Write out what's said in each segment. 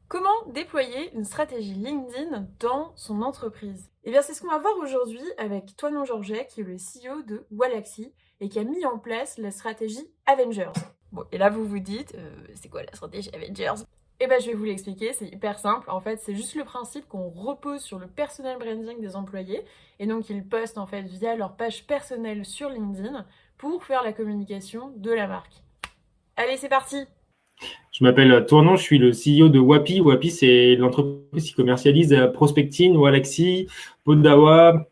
Comment déployer une stratégie LinkedIn dans son entreprise? Eh bien, c'est ce qu'on va voir aujourd'hui avec Toinon Georget, qui est le CEO de Wallaxy et qui a mis en place la stratégie Avengers. Bon, et là, vous vous dites, c'est quoi la stratégie Avengers? Eh bien, je vais vous l'expliquer, c'est hyper simple. En fait, c'est juste le principe qu'on repose sur le personal branding des employés. Et donc, ils postent en fait via leur page personnelle sur LinkedIn pour faire la communication de la marque. Allez, c'est parti! Je m'appelle Tournon, je suis le CEO de Wapi. Wapi, c'est l'entreprise qui commercialise Prospectine, Walaxy, Podawa,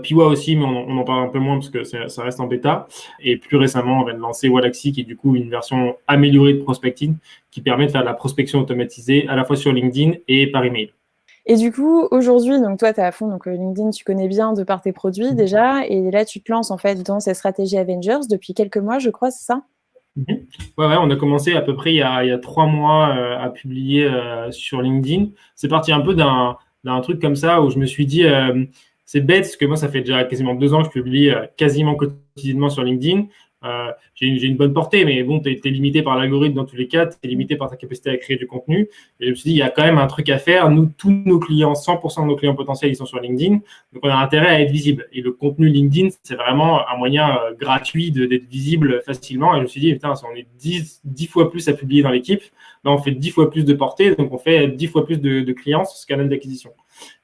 Piwa aussi, mais on en parle un peu moins parce que ça reste en bêta. Et plus récemment, on vient de lancer Walaxy, qui est du coup une version améliorée de Prospectine, qui permet de faire de la prospection automatisée à la fois sur LinkedIn et par email. Et du coup, aujourd'hui, donc toi, tu es à fond, donc LinkedIn, tu connais bien de par tes produits déjà, et là, tu te lances en fait dans cette stratégie Avengers depuis quelques mois, je crois, c'est ça? Ouais, on a commencé à peu près il y a 3 mois à publier sur LinkedIn. C'est parti un peu d'un truc comme ça où je me suis dit, c'est bête parce que moi, ça fait déjà quasiment 2 ans que je publie quasiment quotidiennement sur LinkedIn. J'ai une bonne portée, mais bon, tu es limité par l'algorithme dans tous les cas, tu es limité par ta capacité à créer du contenu. Et je me suis dit, il y a quand même un truc à faire. Nous, tous nos clients, 100% de nos clients potentiels, ils sont sur LinkedIn. Donc, on a intérêt à être visible. Et le contenu LinkedIn, c'est vraiment un moyen gratuit d'être visible facilement. Et je me suis dit, putain, si on est 10 fois plus à publier dans l'équipe, ben, on fait 10 fois plus de portée, donc on fait 10 fois plus de clients sur ce canal d'acquisition.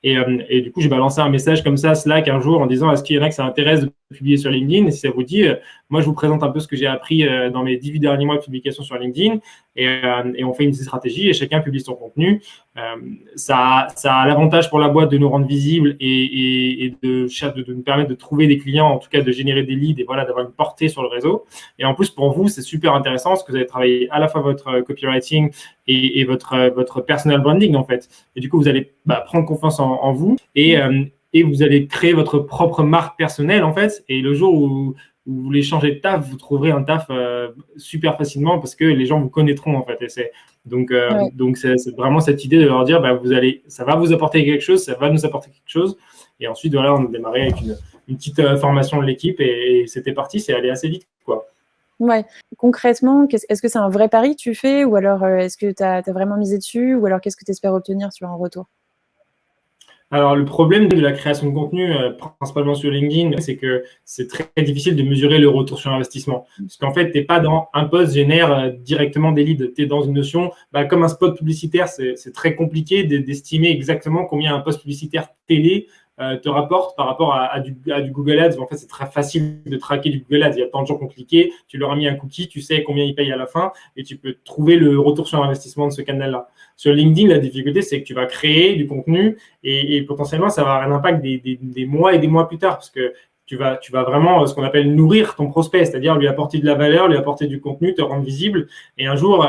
Et du coup, j'ai balancé un message comme ça, Slack, un jour, en disant, est-ce qu'il y en a que ça intéresse de publier sur LinkedIn? Et si ça vous dit, moi, je vous présente un peu ce que j'ai appris dans mes 18 derniers mois de publication sur LinkedIn. Et on fait une stratégie et chacun publie son contenu. Ça a l'avantage pour la boîte de nous rendre visibles et de nous permettre de trouver des clients, en tout cas de générer des leads et voilà, d'avoir une portée sur le réseau. Et en plus, pour vous, c'est super intéressant parce que vous avez travaillé à la fois votre copywriting et votre personal branding, en fait. Et du coup, vous allez prendre confiance en vous et vous allez créer votre propre marque personnelle, en fait. Et le jour où vous voulez changer de taf, vous trouverez un taf super facilement parce que les gens vous connaîtront, en fait. Donc c'est vraiment cette idée de leur dire, ça va vous apporter quelque chose, ça va nous apporter quelque chose. Et ensuite, voilà, on a démarré avec une petite formation de l'équipe et c'était parti, c'est allé assez vite, quoi. Ouais. Concrètement, est-ce que c'est un vrai pari que tu fais ou alors est-ce que tu as vraiment misé dessus ou alors qu'est-ce que tu espères obtenir en retour? Alors, le problème de la création de contenu, principalement sur LinkedIn, c'est que c'est très difficile de mesurer le retour sur investissement. Parce qu'en fait, tu n'es pas dans un post génère directement des leads. Tu es dans une notion, comme un spot publicitaire, c'est très compliqué d'estimer exactement combien un post publicitaire télé te rapporte par rapport à du Google Ads. En fait, c'est très facile de traquer du Google Ads. Il y a tant de gens qui ont cliqué, tu leur as mis un cookie, tu sais combien ils payent à la fin et tu peux trouver le retour sur investissement de ce canal-là. Sur LinkedIn, la difficulté, c'est que tu vas créer du contenu et potentiellement, ça va avoir un impact des mois et des mois plus tard parce que tu vas vraiment ce qu'on appelle nourrir ton prospect, c'est-à-dire lui apporter de la valeur, lui apporter du contenu, te rendre visible. Et un jour,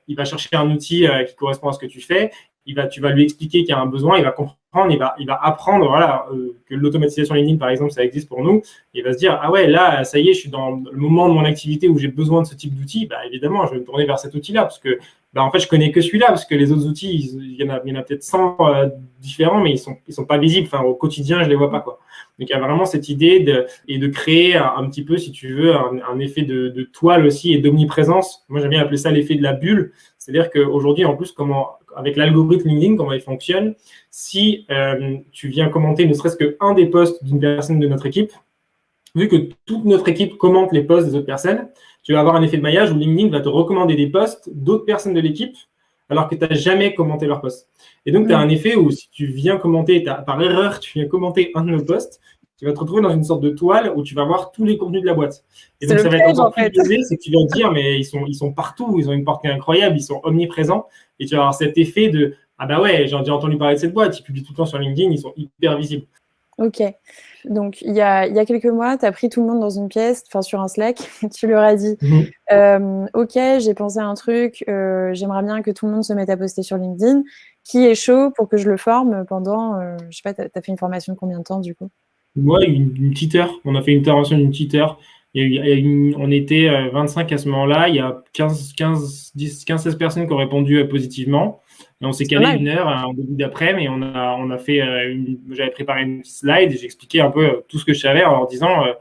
il va chercher un outil qui correspond à ce que tu fais. Tu vas lui expliquer qu'il y a un besoin, il va comprendre, il va apprendre que l'automatisation LinkedIn, par exemple, ça existe pour nous. Il va se dire, ah ouais, là, ça y est, je suis dans le moment de mon activité où j'ai besoin de ce type d'outil. Évidemment, je vais me tourner vers cet outil-là parce que en fait, je connais que celui-là parce que les autres outils, il y en a peut-être 100 différents, mais ils sont pas visibles. Enfin, au quotidien, je les vois pas, quoi. Donc, il y a vraiment cette idée de créer un petit peu, si tu veux, un effet de toile aussi et d'omniprésence. Moi, j'aime bien appeler ça l'effet de la bulle. C'est-à-dire qu'aujourd'hui, en plus, avec l'algorithme LinkedIn, comment il fonctionne, si tu viens commenter ne serait-ce qu'un des posts d'une personne de notre équipe, vu que toute notre équipe commente les posts des autres personnes, tu vas avoir un effet de maillage où LinkedIn va te recommander des posts d'autres personnes de l'équipe alors que tu n'as jamais commenté leur post. Et donc, tu as un effet où si tu viens commenter, par erreur, tu viens commenter un de nos posts, tu vas te retrouver dans une sorte de toile où tu vas voir tous les contenus de la boîte. Et donc, ça va être encore plus biaisé, c'est que tu vas te dire, mais ils sont partout, ils ont une portée incroyable, ils sont omniprésents. Et tu vas avoir cet effet de, ah bah ouais, j'ai déjà entendu parler de cette boîte, ils publient tout le temps sur LinkedIn, ils sont hyper visibles. Ok. Donc, il y a quelques mois, tu as pris tout le monde dans une pièce, sur un Slack, tu leur as dit ok, j'ai pensé à un truc, j'aimerais bien que tout le monde se mette à poster sur LinkedIn. Qui est chaud pour que je le forme pendant, je sais pas, tu as fait une formation de combien de temps du coup? Ouais, une petite heure. On a fait une intervention d'une petite heure. On était 25 à ce moment-là. Il y a 15-16 personnes qui ont répondu positivement. Et on s'est calé une heure en début d'après, mais on a fait j'avais préparé une slide et j'ai expliqué un peu tout ce que je savais en leur disant de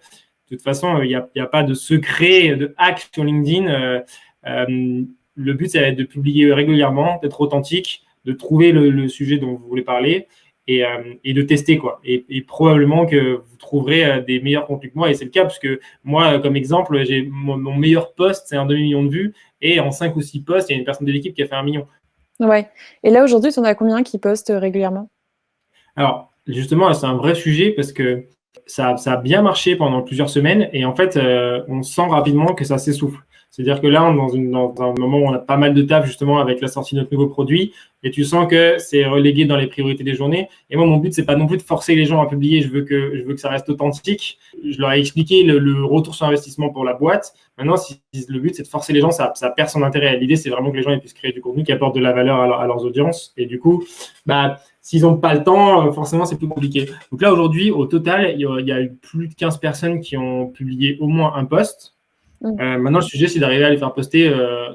toute façon, il n'y a pas de secret, de hack sur LinkedIn. Le but, ça va être de publier régulièrement, d'être authentique, de trouver le sujet dont vous voulez parler et de tester, quoi. Et probablement que vous trouverez des meilleurs contenus que moi. Et c'est le cas, parce que moi, comme exemple, j'ai mon meilleur post, c'est un demi-million de vues. Et en 5 ou 6 posts, il y a une personne de l'équipe qui a fait 1 million. Ouais. Et là, aujourd'hui, tu en as combien qui postent régulièrement? Alors, justement, c'est un vrai sujet parce que ça a bien marché pendant plusieurs semaines et en fait, on sent rapidement que ça s'essouffle. C'est-à-dire que là, on est dans un moment où on a pas mal de taf justement avec la sortie de notre nouveau produit et tu sens que c'est relégué dans les priorités des journées. Et moi, mon but, c'est pas non plus de forcer les gens à publier. Je veux que ça reste authentique. Je leur ai expliqué le retour sur investissement pour la boîte. Maintenant, si le but, c'est de forcer les gens, ça perd son intérêt. L'idée, c'est vraiment que les gens puissent créer du contenu qui apporte de la valeur à leurs audiences. Et du coup, s'ils n'ont pas le temps, forcément, c'est plus compliqué. Donc là, aujourd'hui, au total, il y a eu plus de 15 personnes qui ont publié au moins un post. Maintenant, le sujet, c'est d'arriver à les faire poster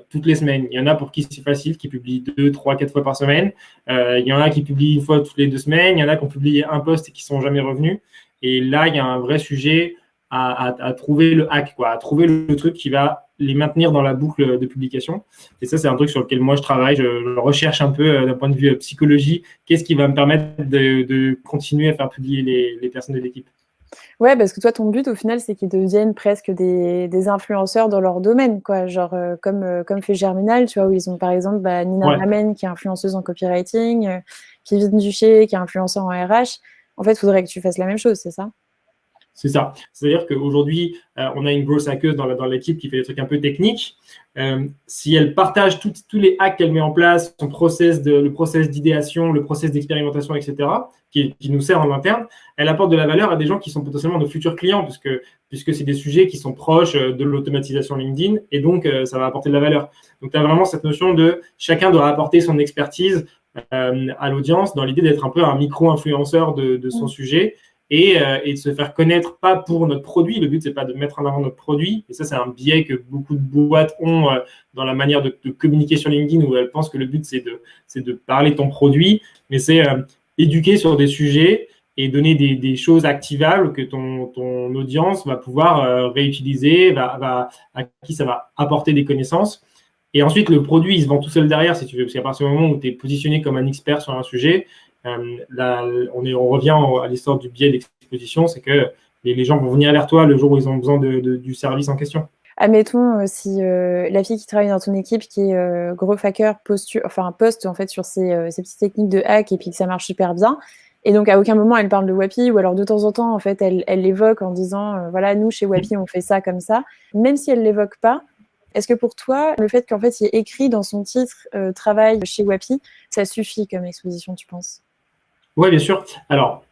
toutes les semaines. Il y en a pour qui c'est facile, qui publient 2, 3, 4 fois par semaine. Il y en a qui publient une fois toutes les 2 semaines. Il y en a qui ont publié un post et qui ne sont jamais revenus. Et là, il y a un vrai sujet à trouver le hack, quoi, à trouver le truc qui va les maintenir dans la boucle de publication. Et ça, c'est un truc sur lequel moi, je travaille. Je recherche un peu d'un point de vue psychologie. Qu'est-ce qui va me permettre de continuer à faire publier les personnes de l'équipe? Ouais, parce que toi, ton but, au final, c'est qu'ils deviennent presque des influenceurs dans leur domaine, quoi. Genre, comme fait Germinal, tu vois, où ils ont, par exemple, Nina Ramen, qui est influenceuse en copywriting, Kevin Duché, qui est influenceur en RH. En fait, il faudrait que tu fasses la même chose, c'est ça? C'est ça. C'est-à-dire qu'aujourd'hui, on a une grosse hackeuse dans l'équipe qui fait des trucs un peu techniques. Si elle partage tous les hacks qu'elle met en place, le process d'idéation, le process d'expérimentation, etc., qui nous sert en interne, elle apporte de la valeur à des gens qui sont potentiellement nos futurs clients, puisque c'est des sujets qui sont proches de l'automatisation LinkedIn, et donc ça va apporter de la valeur. Donc, tu as vraiment cette notion de chacun doit apporter son expertise à l'audience, dans l'idée d'être un peu un micro-influenceur de son sujet, et de se faire connaître, pas pour notre produit. Le but, c'est pas de mettre en avant notre produit. Et ça, c'est un biais que beaucoup de boîtes ont dans la manière de communiquer sur LinkedIn, où elles pensent que le but, c'est de parler de ton produit, mais c'est éduquer sur des sujets et donner des choses activables que ton audience va pouvoir réutiliser, à qui ça va apporter des connaissances. Et ensuite, le produit, il se vend tout seul derrière, si tu veux, parce qu'à partir du moment où tu es positionné comme un expert sur un sujet, on revient à l'histoire du biais d'exposition, c'est que les gens vont venir vers toi le jour où ils ont besoin du service en question. Admettons, si la fille qui travaille dans ton équipe, qui est gros hacker, poste en fait sur ces petites techniques de hack et puis que ça marche super bien, et donc à aucun moment elle parle de Wapi, ou alors de temps en temps en fait elle l'évoque en disant voilà, nous chez Wapi on fait ça comme ça, même si elle l'évoque pas, est-ce que pour toi le fait qu'en fait il y ait écrit dans son titre travail chez Wapi, ça suffit comme exposition, tu penses? Oui, bien sûr. Alors,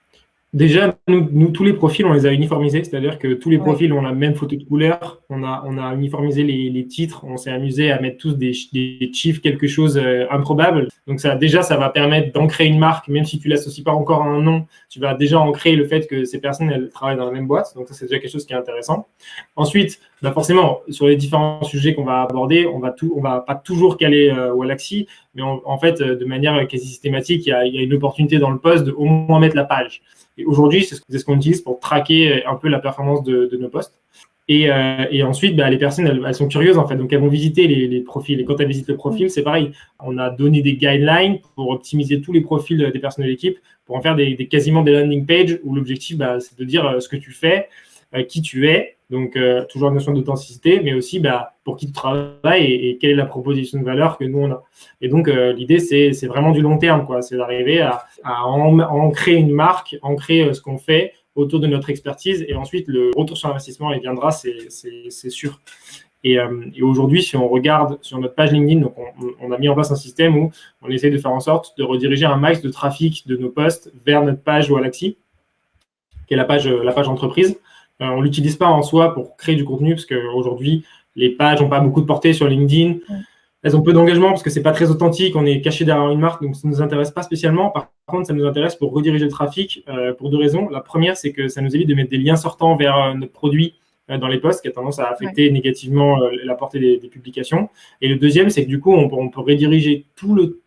déjà, nous, tous les profils, on les a uniformisés, c'est-à-dire que tous les profils ont la même photo de couleur, on a uniformisé les titres, on s'est amusé à mettre tous des chiffres, quelque chose improbable. Donc ça va permettre d'ancrer une marque, même si tu l'associes pas encore à un nom, tu vas déjà ancrer le fait que ces personnes, elles travaillent dans la même boîte, donc ça, c'est déjà quelque chose qui est intéressant. Ensuite, forcément, sur les différents sujets qu'on va aborder, on va pas toujours caler Wallaxy, mais en fait, de manière quasi systématique, il y a une opportunité dans le poste de au moins mettre la page. Et aujourd'hui, c'est ce qu'on utilise pour traquer un peu la performance de nos posts. Et ensuite, les personnes, elles sont curieuses, en fait. Donc, elles vont visiter les profils. Et quand elles visitent le profil, c'est pareil. On a donné des guidelines pour optimiser tous les profils des personnes de l'équipe, pour en faire quasiment des landing pages où l'objectif, c'est de dire ce que tu fais, qui tu es. Donc, toujours une notion d'authenticité, mais aussi pour qui tu travailles et quelle est la proposition de valeur que nous, on a. Et donc, l'idée, c'est vraiment du long terme, quoi. C'est d'arriver à ancrer une marque, ancrer ce qu'on fait autour de notre expertise. Et ensuite, le retour sur investissement, il viendra, c'est sûr. Et aujourd'hui, si on regarde sur notre page LinkedIn, donc on a mis en place un système où on essaie de faire en sorte de rediriger un max de trafic de nos posts vers notre page Wallaxy, qui est la page entreprise. On ne l'utilise pas en soi pour créer du contenu, parce qu'aujourd'hui, les pages n'ont pas beaucoup de portée sur LinkedIn. Elles ont peu d'engagement parce que ce n'est pas très authentique, on est caché derrière une marque, donc ça ne nous intéresse pas spécialement. Par contre, ça nous intéresse pour rediriger le trafic pour 2 raisons. La première, c'est que ça nous évite de mettre des liens sortants vers notre produit dans les posts, qui a tendance à affecter négativement la portée des publications. Et le deuxième, c'est que du coup, on peut rediriger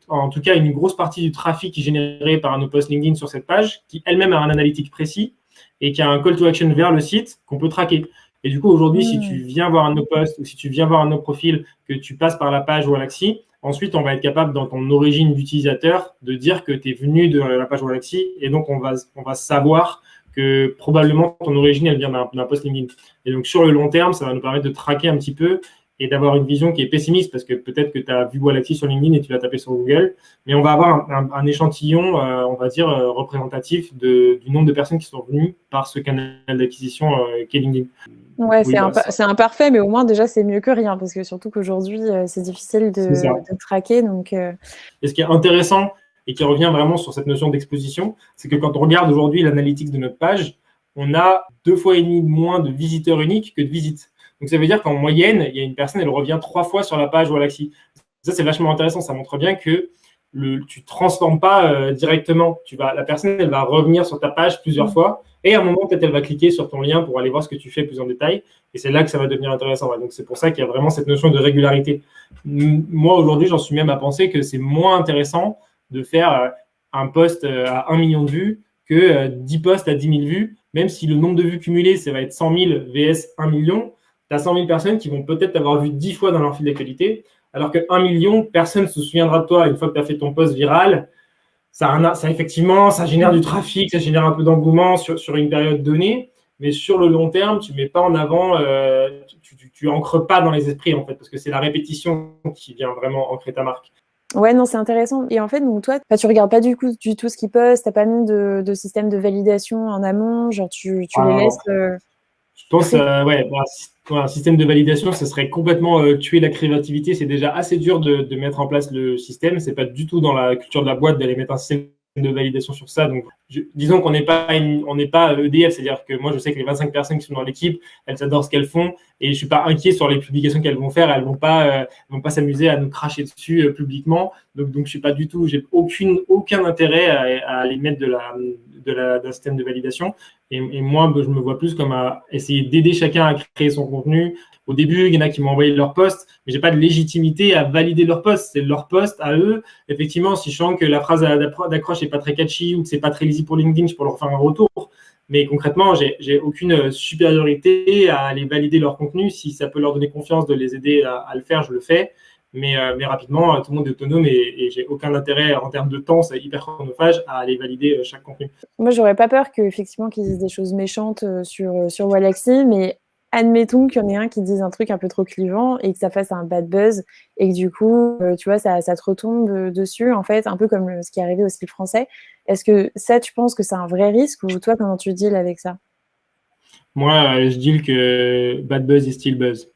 en tout cas une grosse partie du trafic qui est généré par nos posts LinkedIn sur cette page, qui elle-même a un analytique précis et qui a un call to action vers le site qu'on peut traquer. Et du coup, aujourd'hui, si tu viens voir un de nos posts ou si tu viens voir un de nos profils, que tu passes par la page Wallaxy, ensuite, on va être capable, dans ton origine d'utilisateur, de dire que tu es venu de la page Wallaxy, et donc on va savoir que probablement ton origine, elle vient d'un post LinkedIn. Et donc, sur le long terme, ça va nous permettre de traquer un petit peu et d'avoir une vision qui est pessimiste, parce que peut-être que tu as vu Wallaxy sur LinkedIn et tu l'as tapé sur Google, mais on va avoir un échantillon, on va dire, représentatif du nombre de personnes qui sont venues par ce canal d'acquisition qu'est LinkedIn. Ouais, oui, c'est imparfait, mais au moins, déjà, c'est mieux que rien, parce que surtout qu'aujourd'hui, c'est difficile de traquer. Donc, Et ce qui est intéressant, et qui revient vraiment sur cette notion d'exposition, c'est que quand on regarde aujourd'hui l'analytics de notre page, on a 2,5 fois moins de visiteurs uniques que de visites. Donc, ça veut dire qu'en moyenne, il y a une personne, elle revient 3 fois sur la page Wallaxy. Ça, c'est vachement intéressant. Ça montre bien que tu ne transformes pas directement. La personne, elle va revenir sur ta page plusieurs fois. Et à un moment, peut-être, elle va cliquer sur ton lien pour aller voir ce que tu fais plus en détail. Et c'est là que ça va devenir intéressant. Ouais. Donc, c'est pour ça qu'il y a vraiment cette notion de régularité. Moi, aujourd'hui, j'en suis même à penser que c'est moins intéressant de faire un post à 1 million de vues que 10 posts à 10 000 vues. Même si le nombre de vues cumulées, ça va être 100 000 vs 1 million, tu as 100 000 personnes qui vont peut-être t'avoir vu 10 fois dans leur fil d'actualité, alors que 1 million, personne ne se souviendra de toi une fois que tu as fait ton post viral. Ça, effectivement, ça génère du trafic, ça génère un peu d'engouement sur une période donnée, mais sur le long terme, tu ne mets pas en avant, tu ancres pas dans les esprits, en fait, parce que c'est la répétition qui vient vraiment ancrer ta marque. Ouais, non, c'est intéressant. Et en fait, donc toi, tu regardes pas du tout ce qu'ils postent, t'as pas mis de système de validation en amont, genre tu les laisses. Je pense, un système de validation, ça serait complètement tuer la créativité. C'est déjà assez dur de mettre en place le système. C'est pas du tout dans la culture de la boîte d'aller mettre un système de validation sur ça. Donc, disons qu'on n'est pas EDF, c'est-à-dire que moi, je sais que les 25 personnes qui sont dans l'équipe, elles adorent ce qu'elles font et je suis pas inquiet sur les publications qu'elles vont faire. Elles vont pas s'amuser à nous cracher dessus publiquement. Donc, je suis pas du tout, j'ai aucun intérêt à les mettre d'un système de validation. Et moi, je me vois plus comme à essayer d'aider chacun à créer son contenu. Au début, il y en a qui m'ont envoyé leur post, mais j'ai pas de légitimité à valider leur post. C'est leur post à eux. Effectivement, si je sens que la phrase d'accroche n'est pas très catchy ou que c'est pas très lisible pour LinkedIn, je peux leur faire un retour. Mais concrètement, j'ai aucune supériorité à aller valider leur contenu. Si ça peut leur donner confiance de les aider à le faire, je le fais. Mais rapidement, tout le monde est autonome et j'ai aucun intérêt en termes de temps, c'est hyper chronophage, à aller valider chaque contenu. Moi, j'aurais pas peur qu'effectivement qu'ils disent des choses méchantes sur Wallaxy, mais admettons qu'il y en ait un qui dise un truc un peu trop clivant et que ça fasse un bad buzz et que du coup, tu vois, ça te retombe dessus, en fait, un peu comme ce qui est arrivé au Slip français. Est-ce que ça, tu penses que c'est un vrai risque ou toi, comment tu deals avec ça? Moi, je deal que bad buzz est still buzz.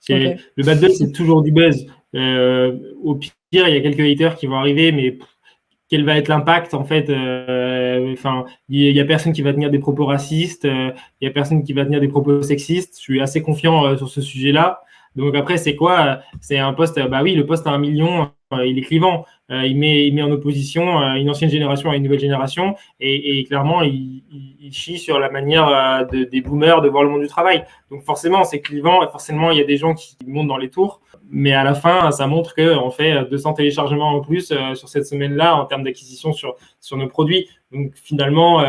Okay. Le bad buzz, c'est toujours du buzz. Au pire, il y a quelques haters qui vont arriver, mais quel va être l'impact en fait il y a personne qui va tenir des propos racistes, il y a personne qui va tenir des propos sexistes. Je suis assez confiant sur ce sujet-là. Donc après, c'est quoi? C'est un post. Bah oui, le post à 1 million, il est clivant. Il met en opposition une ancienne génération à une nouvelle génération, et clairement, il chie sur la manière des boomers de voir le monde du travail. Donc forcément, c'est clivant, et forcément, il y a des gens qui montent dans les tours. Mais à la fin, ça montre qu'on fait 200 téléchargements en plus sur cette semaine-là en termes d'acquisition sur nos produits. Donc finalement,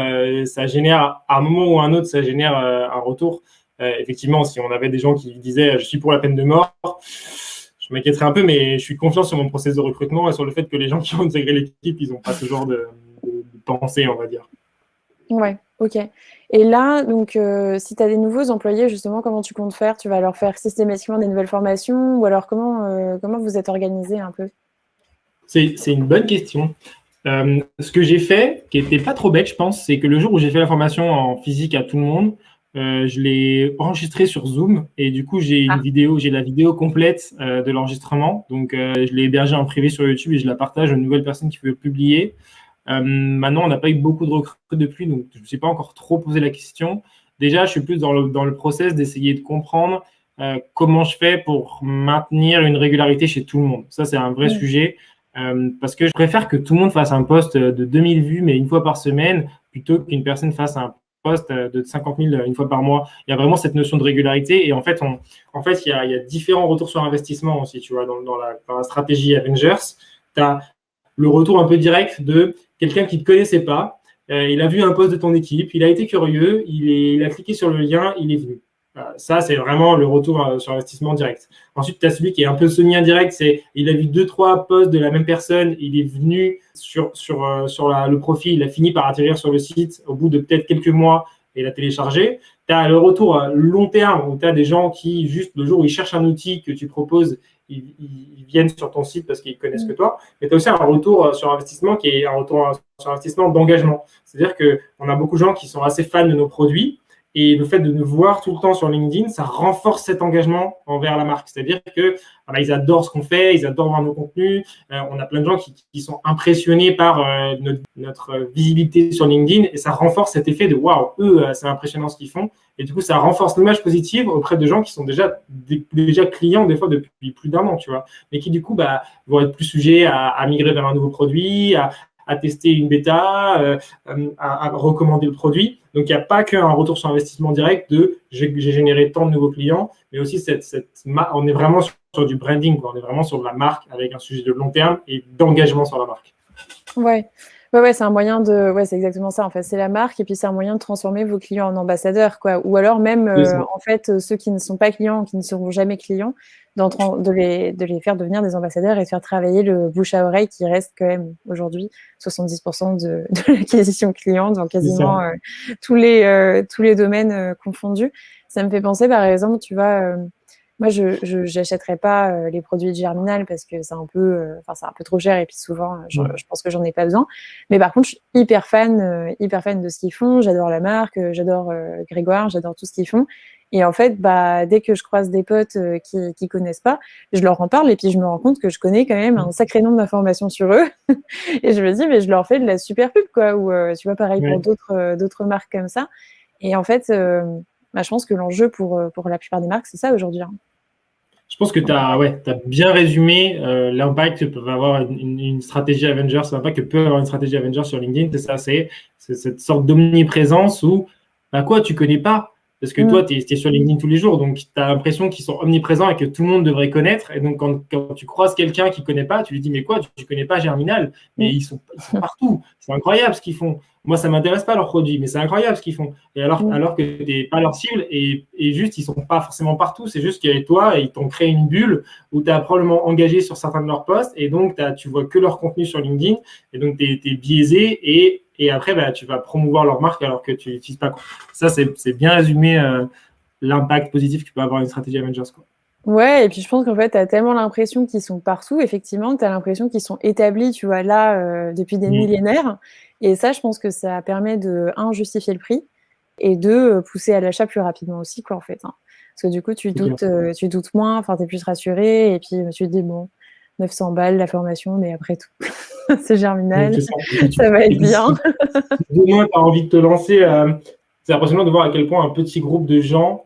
ça génère, à un moment ou à un autre, ça génère un retour. Effectivement, si on avait des gens qui disaient « je suis pour la peine de mort », je m'inquiéterais un peu, mais je suis confiant sur mon process de recrutement et sur le fait que les gens qui ont intégré l'équipe, ils n'ont pas ce genre de pensée, on va dire. Ouais, ok. Et là, donc, si tu as des nouveaux employés, justement, comment tu comptes faire? Tu vas leur faire systématiquement des nouvelles formations ou alors comment vous êtes organisé un peu? C'est une bonne question. Ce que j'ai fait, qui n'était pas trop bête, je pense, c'est que le jour où j'ai fait la formation en physique à tout le monde, je l'ai enregistré sur Zoom et du coup, j'ai la vidéo complète de l'enregistrement. Donc, je l'ai hébergée en privé sur YouTube et je la partage aux nouvelles personnes qui veulent publier. Maintenant, on n'a pas eu beaucoup de recrues depuis, donc je ne me suis pas encore trop posé la question. Déjà, je suis plus dans le process d'essayer de comprendre comment je fais pour maintenir une régularité chez tout le monde. Ça, c'est un vrai sujet parce que je préfère que tout le monde fasse un post de 2000 vues, mais une fois par semaine, plutôt qu'une personne fasse un post de 50 000 une fois par mois. Il y a vraiment cette notion de régularité et en fait, il y a différents retours sur investissement aussi, tu vois, dans la stratégie Avengers. Tu as le retour un peu direct de quelqu'un qui ne te connaissait pas, il a vu un post de ton équipe, il a été curieux, il a cliqué sur le lien, il est venu. Ça, c'est vraiment le retour sur investissement direct. Ensuite, tu as celui qui est un peu semi-indirect, c'est il a vu 2-3 posts de la même personne, il est venu sur le profil, il a fini par atterrir sur le site au bout de peut-être quelques mois et l'a téléchargé. Tu as le retour à long terme où tu as des gens qui, juste le jour où ils cherchent un outil que tu proposes, ils viennent sur ton site parce qu'ils connaissent que toi. Mais tu as aussi un retour sur investissement qui est un retour sur investissement d'engagement. C'est-à-dire qu'on a beaucoup de gens qui sont assez fans de nos produits. Et le fait de nous voir tout le temps sur LinkedIn, ça renforce cet engagement envers la marque. C'est-à-dire qu'ils adorent ce qu'on fait, ils adorent voir nos contenus. On a plein de gens qui sont impressionnés par notre visibilité sur LinkedIn et ça renforce cet effet de « waouh, eux, c'est impressionnant ce qu'ils font ». Et du coup, ça renforce l'image positive auprès de gens qui sont déjà clients des fois depuis plus d'un an, tu vois. Mais qui du coup vont être plus sujets à migrer vers un nouveau produit, à tester une bêta, à recommander le produit. Donc, il n'y a pas qu'un retour sur investissement direct de j'ai généré tant de nouveaux clients, mais aussi on est vraiment sur du branding, on est vraiment sur de la marque avec un sujet de long terme et d'engagement sur la marque. Ouais, c'est un moyen c'est exactement ça. En fait, c'est la marque et puis c'est un moyen de transformer vos clients en ambassadeurs, quoi. Ou alors même, en fait, ceux qui ne sont pas clients, qui ne seront jamais clients, de les faire devenir des ambassadeurs et de faire travailler le bouche à oreille qui reste quand même aujourd'hui 70% de l'acquisition client dans quasiment tous les domaines confondus. Ça me fait penser, par exemple, tu vois, moi, je n'achèterais pas les produits de Germinal parce que c'est un peu trop cher et puis souvent, je pense que j'en ai pas besoin. Mais par contre, je suis hyper fan de ce qu'ils font. J'adore la marque, j'adore Grégoire, j'adore tout ce qu'ils font. Et en fait, dès que je croise des potes qui connaissent pas, je leur en parle et puis je me rends compte que je connais quand même un sacré nombre d'informations sur eux. Et je me dis, mais je leur fais de la super pub, quoi. Ou tu vois, pareil pour d'autres marques comme ça. Et en fait, je pense que l'enjeu pour la plupart des marques, c'est ça aujourd'hui. Je pense que tu as bien résumé l'impact que peut avoir une stratégie Avengers, l'impact que peut avoir une stratégie Avengers sur LinkedIn. C'est ça, c'est cette sorte d'omniprésence où tu connais pas. Parce que toi, tu es sur LinkedIn tous les jours, donc tu as l'impression qu'ils sont omniprésents et que tout le monde devrait connaître. Et donc, quand tu croises quelqu'un qui ne connaît pas, tu lui dis « Mais quoi, tu ne connais pas Germinal ?» Mais ils sont partout. C'est incroyable ce qu'ils font. Moi, ça ne m'intéresse pas leurs produits, mais c'est incroyable ce qu'ils font. Et alors que tu n'es pas leur cible et juste, ils ne sont pas forcément partout. C'est juste qu'il y a toi et ils t'ont créé une bulle où tu as probablement engagé sur certains de leurs posts et donc tu vois que leur contenu sur LinkedIn. Et donc, tu es biaisé et après, tu vas promouvoir leur marque alors que tu n'utilises pas. Ça, c'est bien résumé l'impact positif que peut avoir une stratégie Avengers, quoi. Ouais, et puis je pense qu'en fait, tu as tellement l'impression qu'ils sont partout, effectivement, tu as l'impression qu'ils sont établis, tu vois, là, depuis des millénaires. Et ça, je pense que ça permet de, justifier le prix et de pousser à l'achat plus rapidement aussi, quoi, en fait. Parce que du coup, tu doutes moins, enfin, tu es plus rassuré, et puis tu te dis, bon, 900 balles la formation, mais après tout, c'est Germinal, ça va être bien. Demain, tu as envie de te lancer, c'est impressionnant de voir à quel point un petit groupe de gens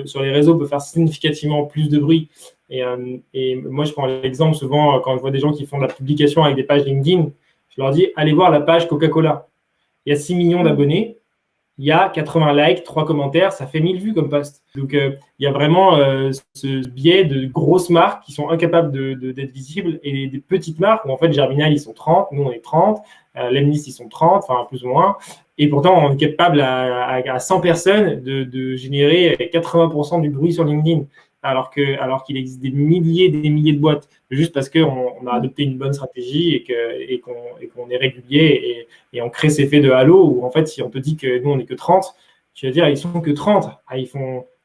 sur les réseaux peut faire significativement plus de bruit. Et moi, je prends l'exemple souvent quand je vois des gens qui font de la publication avec des pages LinkedIn, je leur dis, allez voir la page Coca-Cola. Il y a 6 millions d'abonnés, il y a 80 likes, 3 commentaires, ça fait 1000 vues comme post. Donc, il y a vraiment ce biais de grosses marques qui sont incapables d'être visibles et des petites marques où en fait, Germinal, ils sont 30, nous, on est 30, Lemnis, ils sont 30, enfin plus ou moins. Et pourtant, on est capable à 100 personnes de générer 80% du bruit sur LinkedIn, alors qu'il existe des milliers de boîtes, juste parce qu'on a adopté une bonne stratégie et qu'on est régulier et on crée cet effet de halo où, en fait, si on te dit que nous, on n'est que 30, tu vas dire, ils sont que 30.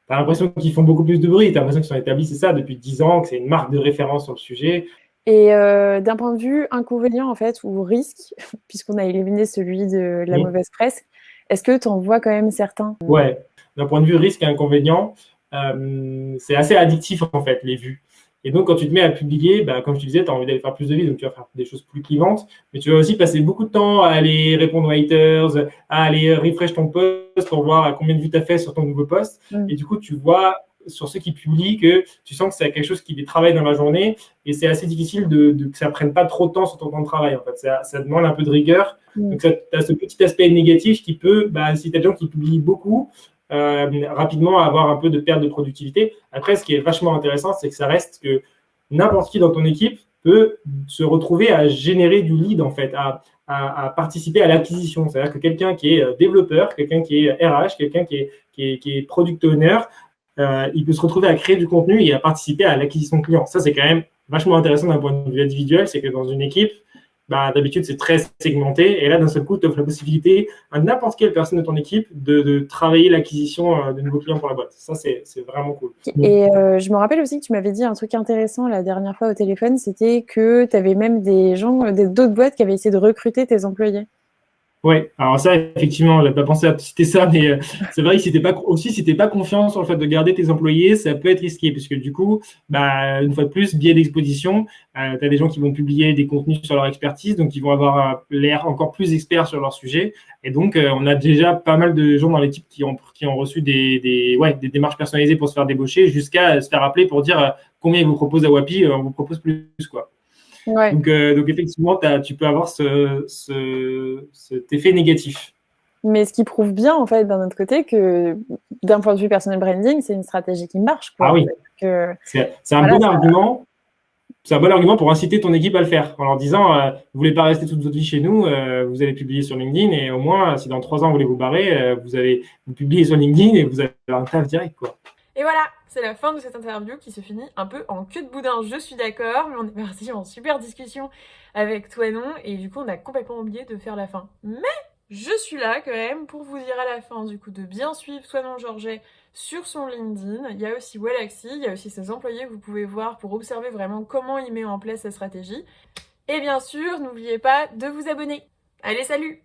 T'as l'impression qu'ils font beaucoup plus de bruit, t'as l'impression qu'ils sont établis, c'est ça, depuis 10 ans, que c'est une marque de référence sur le sujet. Et d'un point de vue inconvénient, en fait, ou risque, puisqu'on a éliminé celui de la mauvaise presse, est-ce que tu en vois quand même certains? Ouais, d'un point de vue risque et inconvénient, c'est assez addictif, en fait, les vues. Et donc, quand tu te mets à publier, comme je te disais, tu as envie d'aller faire plus de vues, donc tu vas faire des choses plus clivantes, mais tu vas aussi passer beaucoup de temps à aller répondre aux haters, à aller refresh ton post pour voir combien de vues tu as fait sur ton nouveau post. Et du coup, tu vois sur ceux qui publient que tu sens que c'est quelque chose qui les travaille dans la journée et c'est assez difficile que ça prenne pas trop de temps sur ton temps de travail. En fait, ça demande un peu de rigueur. Donc, tu as ce petit aspect négatif qui peut, si tu as des gens qui publient beaucoup, rapidement avoir un peu de perte de productivité. Après, ce qui est vachement intéressant, c'est que ça reste que n'importe qui dans ton équipe peut se retrouver à générer du lead, en fait, à participer à l'acquisition. C'est-à-dire que quelqu'un qui est développeur, quelqu'un qui est RH, quelqu'un qui qui est product owner, il peut se retrouver à créer du contenu et à participer à l'acquisition de clients. Ça, c'est quand même vachement intéressant d'un point de vue individuel, c'est que dans une équipe, d'habitude, c'est très segmenté. Et là, d'un seul coup, tu offres la possibilité à n'importe quelle personne de ton équipe de travailler l'acquisition de nouveaux clients pour la boîte. Ça, c'est vraiment cool. Et je me rappelle aussi que tu m'avais dit un truc intéressant la dernière fois au téléphone, c'était que tu avais même des gens, d'autres boîtes qui avaient essayé de recruter tes employés. Oui, alors ça, effectivement, je n'avais pas pensé à citer ça, mais c'est vrai que si tu n'es pas confiant sur le fait de garder tes employés, ça peut être risqué, puisque du coup, une fois de plus, biais d'exposition, tu as des gens qui vont publier des contenus sur leur expertise, donc ils vont avoir l'air encore plus experts sur leur sujet. Et donc, on a déjà pas mal de gens dans l'équipe qui ont reçu des démarches personnalisées pour se faire débaucher, jusqu'à se faire appeler pour dire combien ils vous proposent à Wapi, on vous propose plus, quoi. Ouais. Donc, effectivement, tu peux avoir cet effet négatif. Mais ce qui prouve bien, en fait, d'un autre côté, que d'un point de vue personal branding, c'est une stratégie qui marche, quoi. Ah oui, c'est un bon argument. C'est un bon argument pour inciter ton équipe à le faire, en leur disant vous voulez pas rester toute votre vie chez nous, vous allez publier sur LinkedIn, et au moins, si dans 3 ans vous voulez vous barrer, vous publiez sur LinkedIn et vous avez un taf direct, quoi. Et voilà, c'est la fin de cette interview qui se finit un peu en queue de boudin, je suis d'accord, mais on est parti en super discussion avec Toinon, et du coup on a complètement oublié de faire la fin. Mais je suis là quand même pour vous dire à la fin du coup de bien suivre Toinon Georget sur son LinkedIn. Il y a aussi Wallaxy, il y a aussi ses employés que vous pouvez voir pour observer vraiment comment il met en place sa stratégie. Et bien sûr, n'oubliez pas de vous abonner. Allez, salut!